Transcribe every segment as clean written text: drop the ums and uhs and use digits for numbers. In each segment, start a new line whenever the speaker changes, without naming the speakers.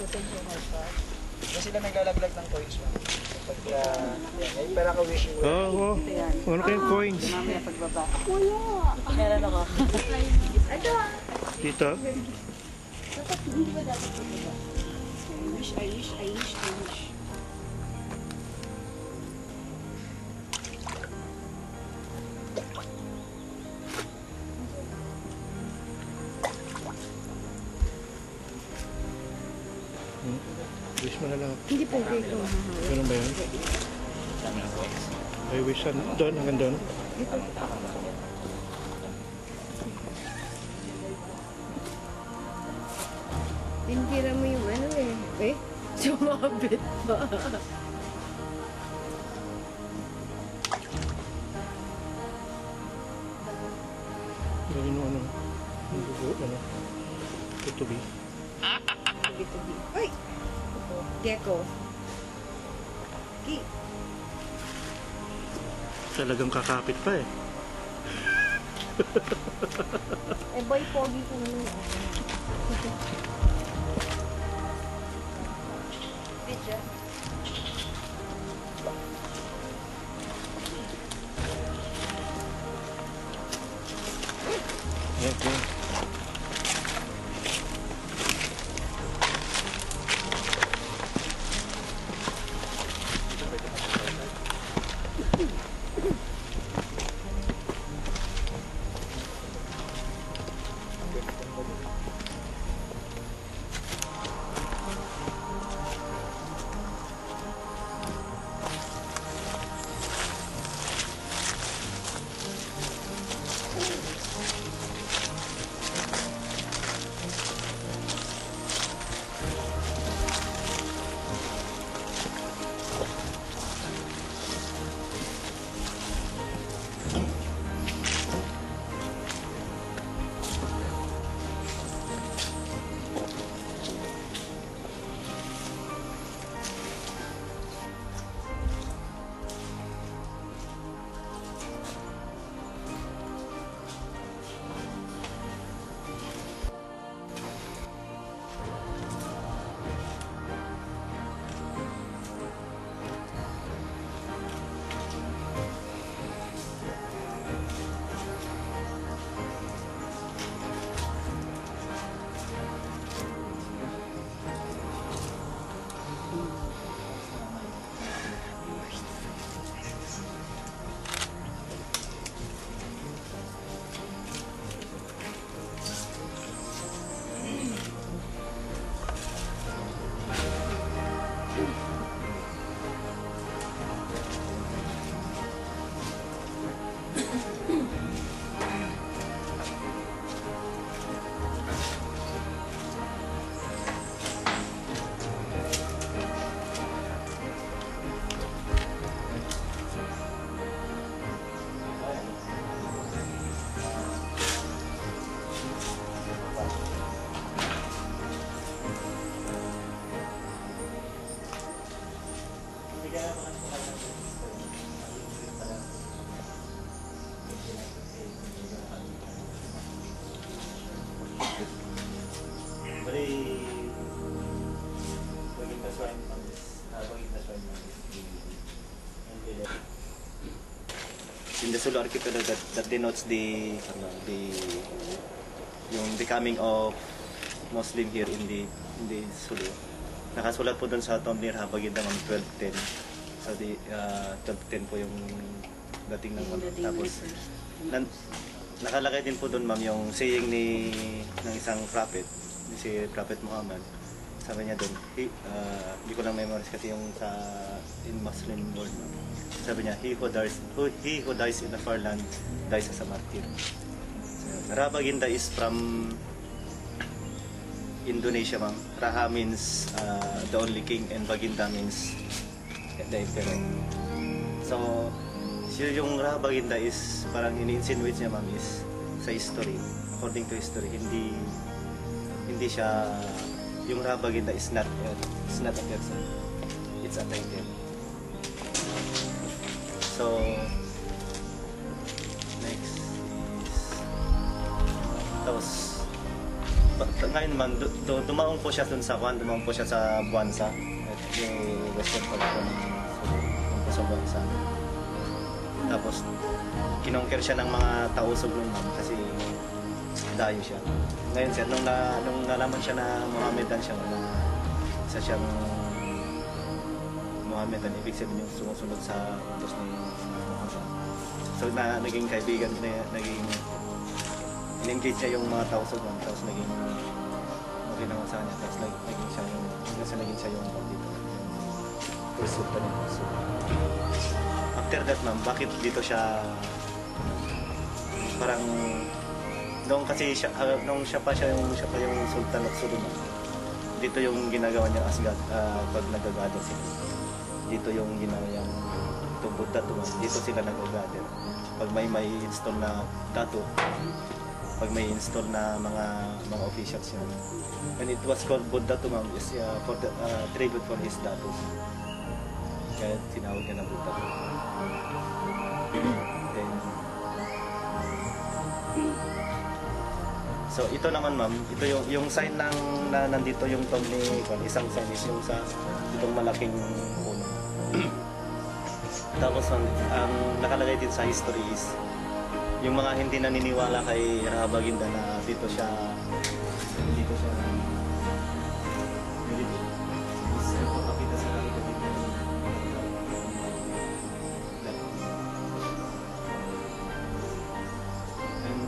Kasi sila naglalaglag ng coins mo. Pagka, yan, ay para ka-wish mo.
Oo. Ano kayong coins?
Mamaya pagbaba.
Meron ako.
Dito?
Dapat hindi ba dapat pagbaba? I wish.
Wish mo na lang.
Hindi pwede ito.
Ganun ba yun? I wish doon, hanggang doon.
Tintira mo yung ano eh. Eh? Sumabit pa.
Gawin mo ano. Ang dugo, ano. Tutubi.
Tubi-tubi. Ay! Gecko.
Talagang kakapit pa eh.
Eh boy, pogi ko naman. Video.
Okay.
In the Sulu archipelago, that denotes the yung becoming of Muslim here in the Sulu. Nakasulat po doon sa tomb ni Habagida ng 1210. So 1210 po yung dating ng tapos nakalagay din po doon ma'am yung saying ng isang prophet, si Prophet Muhammad. Sabi niya doon, hindi ko lang memorize kasi yung sa in Muslim world. Sabi niya, he who dies in a far land dies as a martyr. Rabaginda is from Indonesia, ma'am. Raha means the only king and Baginda means the emperor. So, yung Rabaginda is parang ini-insinuate niya, ma'am, is sa history. According to history, hindi siya, yung Rabaginda is not a person. It's a title. So, next is, tapos, ngayon man, dumaong po siya dun sa Juan, dumaong po siya sa Buanza. At yung western part po ng Subo, po sa Buanza. Tapos, kinongker siya ng mga tausog nun, ma'am, kasi dayo siya. Ngayon sir, nung nalaman siya na Mohammedan siya, na isa siyang Mohammedan, ibig sabihin yung sumusunod sa utos ni Muhammad. So, naging kaibigan, naging in-engage niya yung mga tausog, ma'am, tapos naging okay naman sa kanya, tapos naging siya yung dito. First sultan niya. So, after that, ma'am, bakit dito siya parang nung kasi siya, nung siya pa yung sultan of Sulu, ma'am, dito yung ginagawa niya as God, pag nag-gather sila. Dito yung ginawa niyang itong Buddha to, ma'am. Dito sila nag-gather. Pag may install na dato, pag may install na mga officials yun. And it was called Buddha to, ma'am, is for the tribute for his datos. Kaya tinawag niya na Buddha to. Then, so ito naman, ma'am, ito yung sign ng na nandito yung tomb ni isang sign is yung sa itong malaking puno. Tapos ang nakalagay din sa history is yung mga hindi naniniwala kay Rahabaginda na dito siya papakita sa kanila dito. And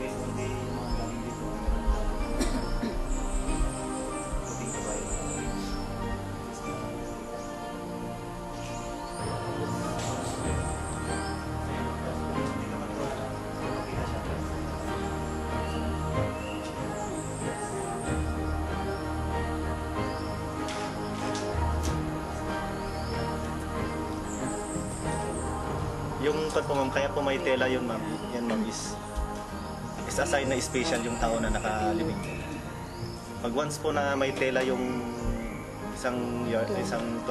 based on the mga galing dito, puting kabay. Yung po, ma'am, kaya po may tela yun, ma'am. Yan, ma'am, is assigned na special yung tao na nakalibing. Pag once po na may tela yung isang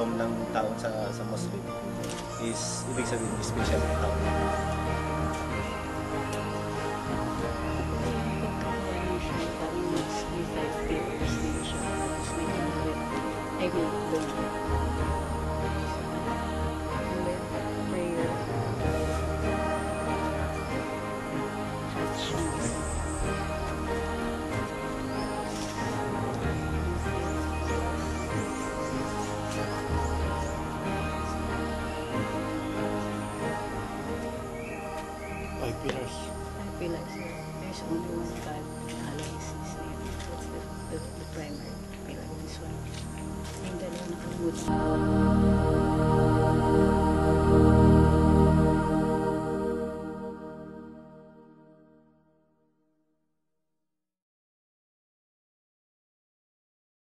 tomb ng tao sa Muslim, is ibig sabihin special yung tao.
I mean, prayer.
Five pillars.
I feel like there's only one God, Allah is His name. That's the primary. I feel like this one. Yung dalawa nakalimutan.